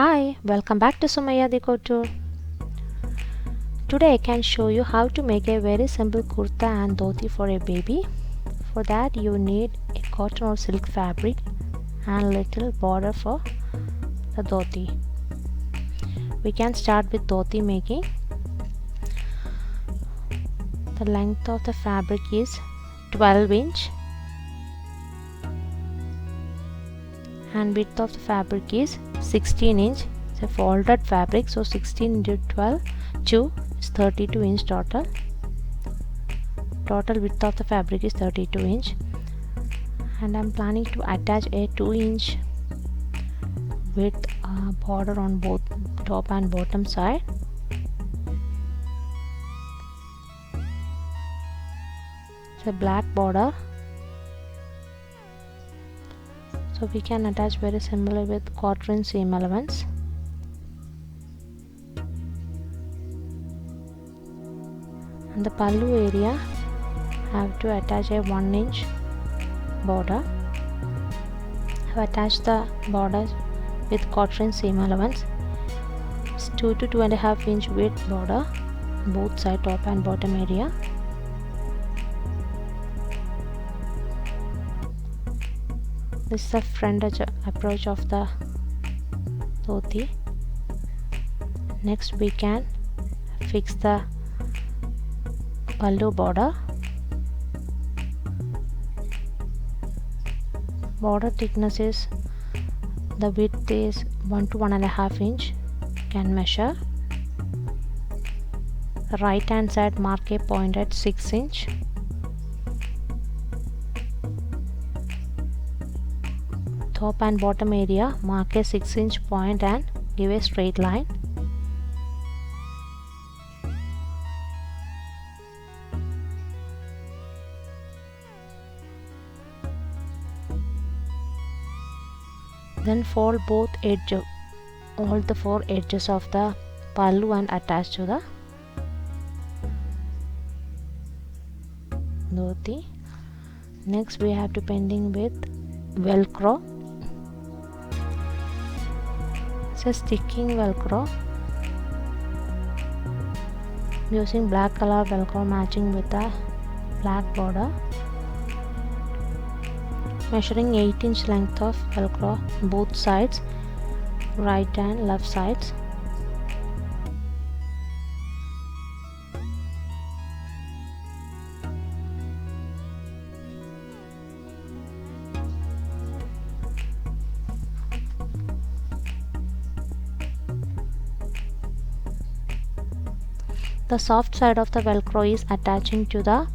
Hi, welcome back to Sumaya De Couture. Today I can show you how to make a very simple kurta and dhoti for a baby. For that you need a cotton or silk fabric and little border for the dhoti. We can start with dhoti making. The length of the fabric is 12 inch and width of the fabric is 16 inch. It's a folded fabric, so 16 into 12 is 32 inch total. Total width of the fabric is 32 inch, and I'm planning to attach a 2 inch width border on both top and bottom side. It's a black border, so we can attach very similar with quarter-inch seam allowance. And the pallu area have to attach a 1 inch border. I have attached the border with quarter-inch seam allowance. It's 2 to 2.5 inch width border, both side top and bottom area. This is the front approach of the dhoti. Next we can fix the pallu border. Border thickness is, the width is 1 to 1.5 inch. You can measure. The right hand side mark a point at 6 inch. Top and bottom area mark a 6 inch point and give a straight line. Then fold both edges, all the 4 edges of the pallu and attach to the dhoti. Next we have to pending with velcro. It's a sticking velcro, using black color velcro matching with the black border. Measuring 8 inch length of velcro both sides, right and left sides. The soft side of the velcro is attaching to the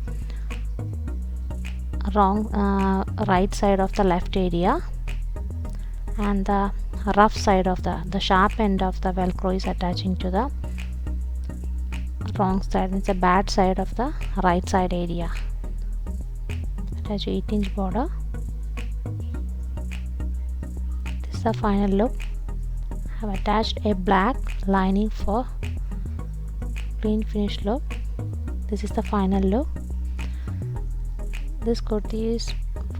right side of the left area, and the rough side of the sharp end of the velcro is attaching to the wrong side. It's a bad side of the right side area. Attach 8 inch border. This is the final look. I have attached a black lining for clean finish look. This is the final look. This kurti is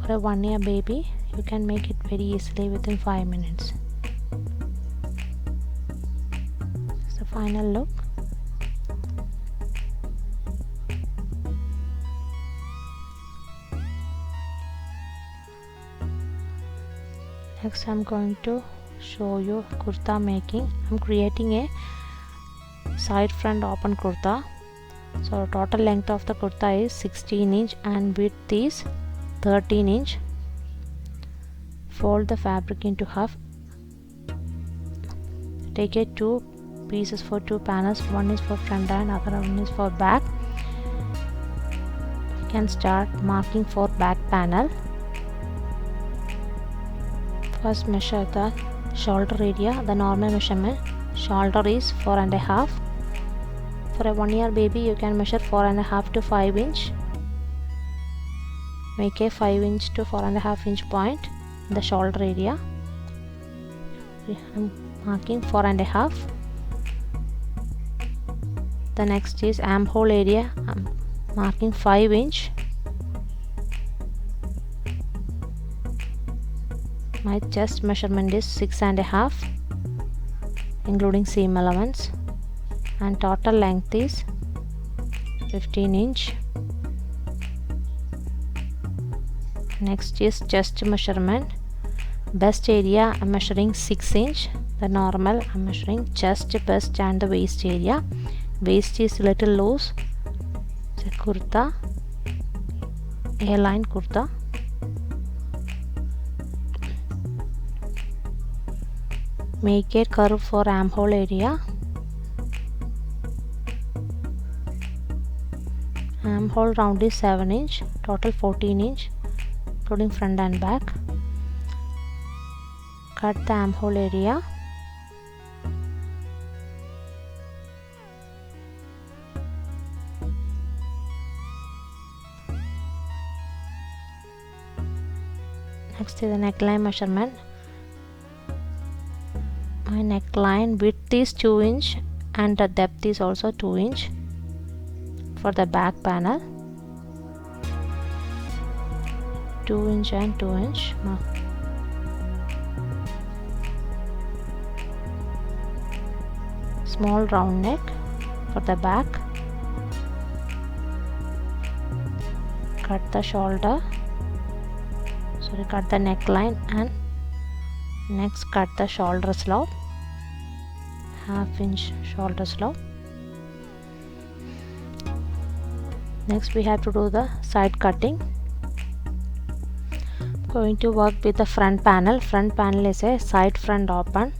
for a 1 year baby. You can make it very easily within 5 minutes. It's the final look. Next I'm going to show you kurta making. I'm creating a side front open kurta. So total length of the kurta is 16 inch and width is 13 inch. Fold the fabric into half. Take a 2 pieces for 2 panels. One is for front and other one is for back. You can start marking for back panel. First measure the shoulder area. The normal measurement shoulder is 4.5. For a 1 year baby you can measure 4.5 to 5 inch. Make a 5 inch to 4.5 inch point in the shoulder area. I'm marking 4.5. The next is armhole area. I'm marking 5 inch. My chest measurement is 6.5. including seam allowance, and total length is 15 inch. Next is chest measurement. Best area I'm measuring 6 inch. The normal I'm measuring chest, bust and the waist area. Waist is little loose. It's a kurta, A-line kurta. Make a curve for armhole area. Armhole round is 7 inch. Total 14 inch, including front and back. Cut the armhole area. Next is the neckline measurement. My neckline width is 2 inch and the depth is also 2 inch for the back panel. 2 inch and 2 inch. Small round neck for the back. Cut the shoulder. Cut the neckline and next cut the shoulder slope, half inch shoulder slope. Next we have to do the side cutting. Going to work with the front panel. Front panel is a side front open.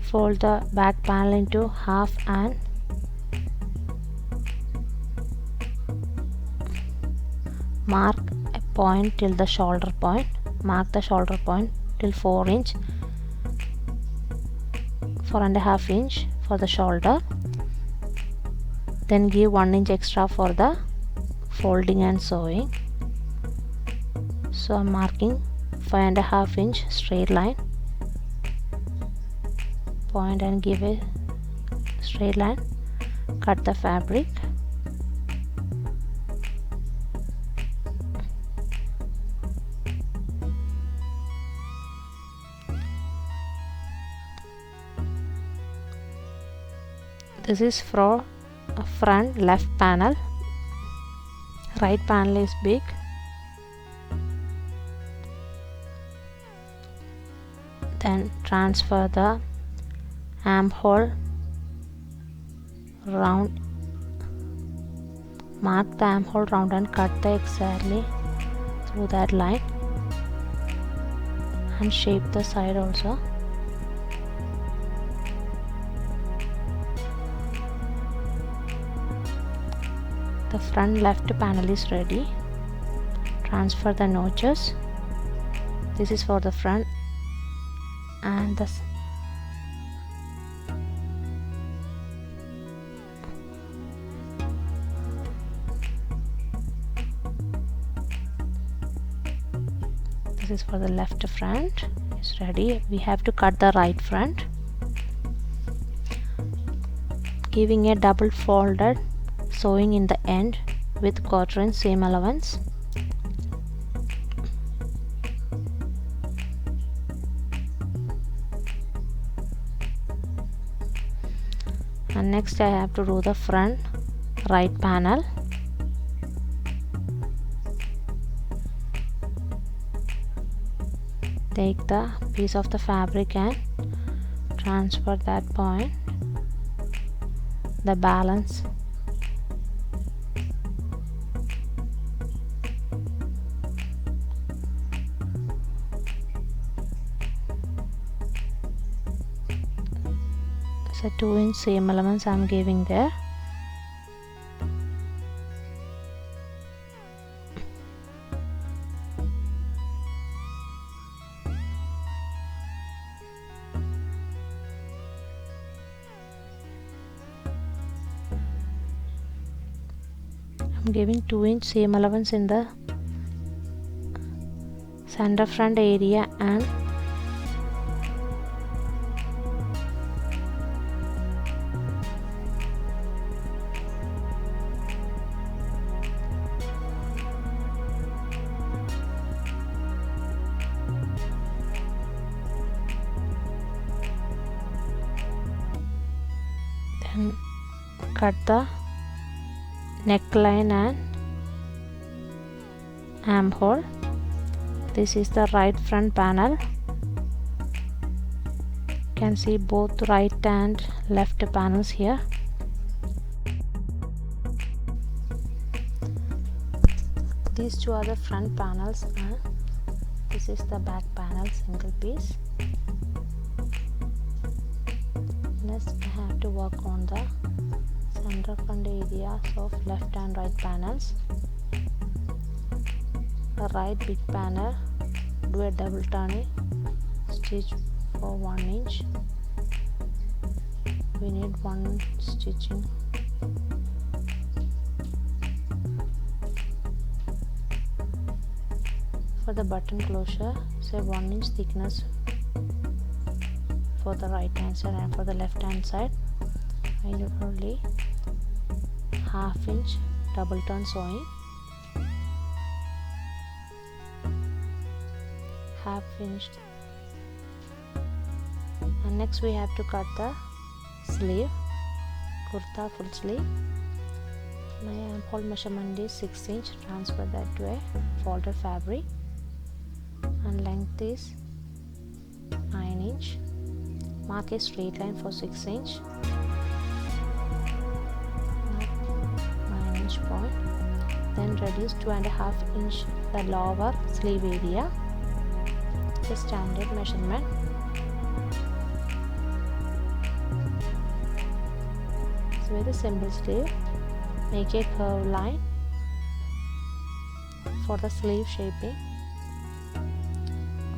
Fold the back panel into half and mark a point till the shoulder point. Mark the shoulder point till 4 inch, 4.5 inch for the shoulder. Then give 1 inch extra for the folding and sewing. So I'm marking 5.5 inch straight line. Point and give a straight line. Cut the fabric. This is for a front left panel. Right panel is big. Then transfer the armhole round. Mark the armhole round and cut the exactly through that line and shape the side also. The front left panel is ready. Transfer the notches. This is for the front and the this is for the left front. It's ready. We have to cut the right front, giving a double folded sewing in the end with 1/4 inch seam allowance. And next I have to do the front right panel. Take the piece of the fabric and transfer that point, the balance. So 2 inch seam allowance I'm giving there. I'm giving 2 inch seam allowance in the center front area and Then cut the neckline and armhole. This is the right front panel. You can see both right and left panels here. These two are the front panels and this is the back panel, single piece. Next I have to work on the center front areas of left and right panels. The right big panel, do a double turning stitch for 1 inch. We need 1 stitching. For the button closure, say 1 inch thickness for the right hand side, and for the left hand side I need only 1/2 inch double turn sewing. 1/2 finished. And next we have to cut the sleeve, kurta full sleeve. My armhole measurement is 6 inch. Transfer that to a folded fabric, and length is 9 inch. Mark a straight line for 6 inch. 9 inch point. Then reduce 2.5 inch the lower sleeve area. The standard measurement. So with a simple sleeve, make a curved line for the sleeve shaping.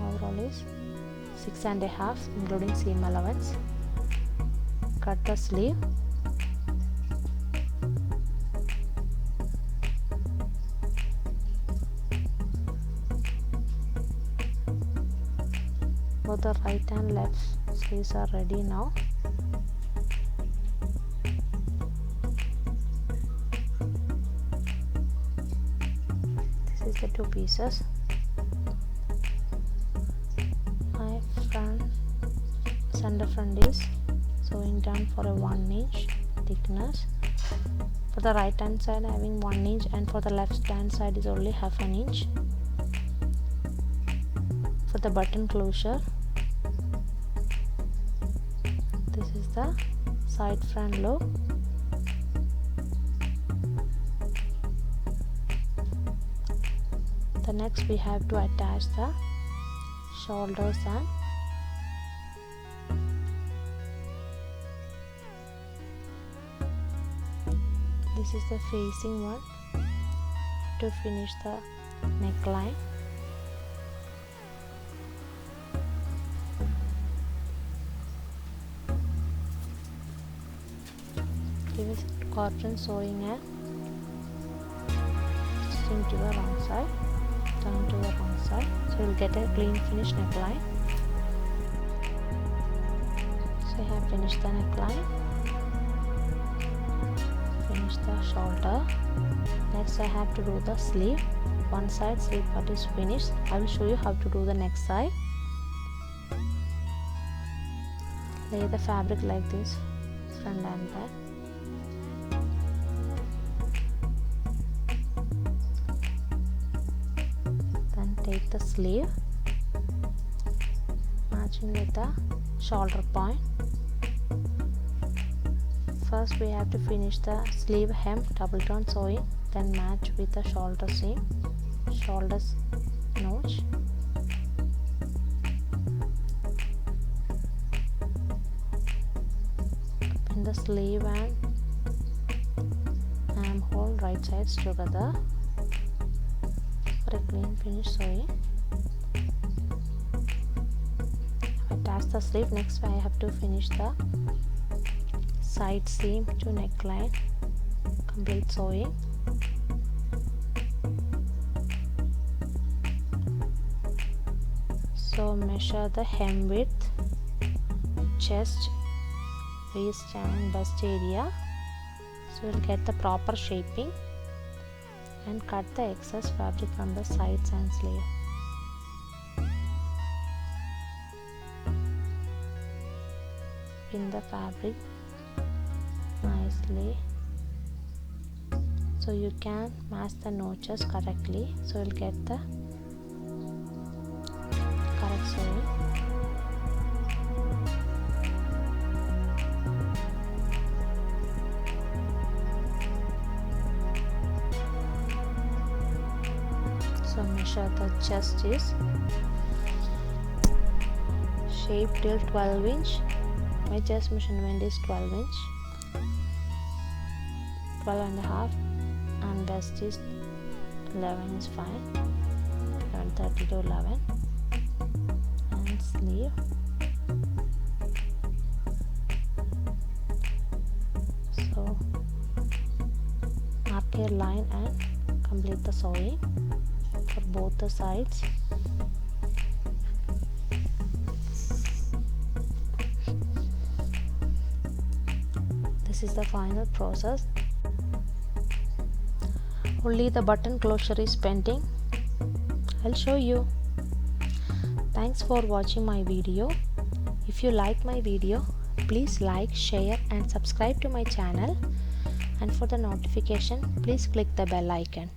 Overall is 6.5 including seam allowance. Cut the sleeve. Both the right and left sleeves are ready now. This is the 2 pieces. My center front is sewing down for a 1 inch thickness. For the right hand side having 1 inch, and for the left hand side is only 1/2 inch. For the button closure, this is the side front loop. The next we have to attach the shoulders and this is the facing one. To finish the neckline. Give it cotton sewing and stitching to the wrong side, turn to the wrong side, so you'll get a clean finished neckline. So I have finished the neckline, finish the shoulder. Next I have to do the sleeve. One side sleeve part is finished. I will show you how to do the next side. Lay the fabric like this, front and back. Take the sleeve, matching with the shoulder point. First we have to finish the sleeve hem double turn sewing, then match with the shoulder seam, shoulders notch. Pin the sleeve and armhole right sides together for a clean finish sewing. Attach the sleeve. Next I have to finish the side seam to neckline, complete sewing. So measure the hem width, chest, waist and bust area, so you'll get the proper shaping, and cut the excess fabric from the sides and sleeve. Pin the fabric nicely, so you can match the notches correctly, so you'll get the correct sewing. So measure the chest is shape till 12 inch. My chest measurement is 12 inch, 12 and a half, and best is 11 is fine, 11:30 to 11. And sleeve, so mark your line and complete the sewing for both the sides. This is the final process. Only the button closure is pending. I'll show you. Thanks for watching my video. If you like my video, please like, share and subscribe to my channel, and for the notification please click the bell icon.